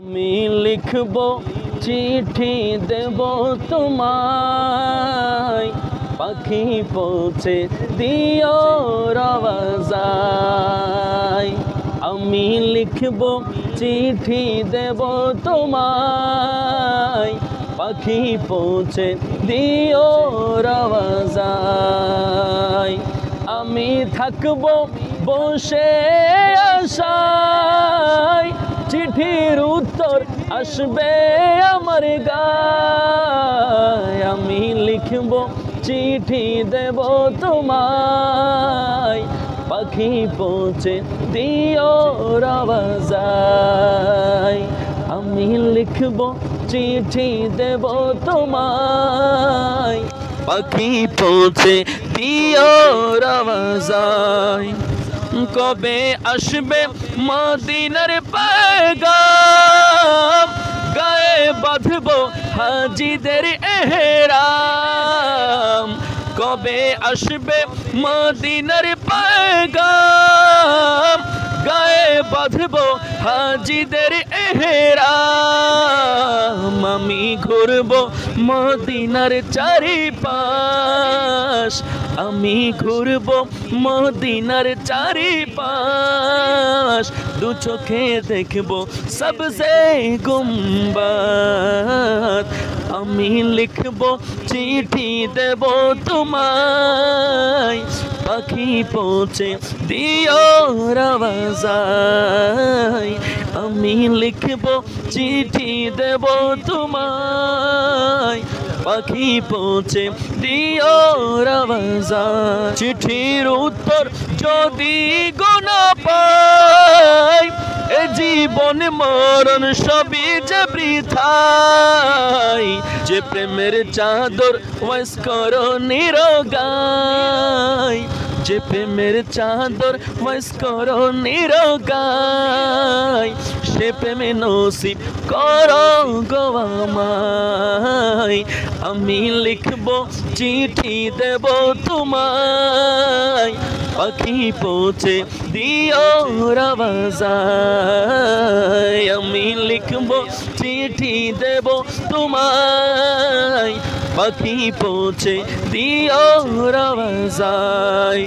আমি লিখব চিঠি দেব তোমায়, পাখি পৌঁছে দিও রওজায়। আমি লিখব চিঠি দেব তোমায়, পাখি পৌঁছে দিও রওজায়। আমি থাকব বসে আশায়, চিঠির উত্তর আসবে আমার গায়। আমি লিখব চিঠি দেব তোমায়, পাখি পৌঁছে দিও রওজায়। আমি লিখব চিঠি দেব তোমায়, পাখি পৌঁছে দিও রওজায়। কবে আসবে মদিনার পেগাম, গায়ে বাঁধব হাজিদের এহরাম। কবে আসবে মদিনার পেগাম, গায়ে বাঁধব হাজিদের এহরাম। আমি ঘুরব মদিনার চারিপাশ, আমি ঘুরব মদিনার চারিপাশ। দু চোখে দেখব সবসে গুম্বাদ। আমি লিখব চিঠি দেব তোমায়, পাখি পৌঁছে দিও রওজায়। আমি লিখব চিঠি দেব তোমায়, পাখি পৌঁছে দিও রওজায়। চিঠির উত্তর যদি গোনা পাই, এ জীবন মরণ সবই যে বৃথাই। যে প্রেমের চাদর ওয়াস করো নিরগায়, যে প্রেমের চাদর ওয়াস করো নিরগায়। সে প্রেমে নসিব করো গো আমায়। আমি লিখব চিঠি দেব তোমায়, পাখি পৌঁছে দিও রওজায়। আমি লিখব চিঠি দেব তোমায়, পাখি পৌঁছে দিও রওজায়।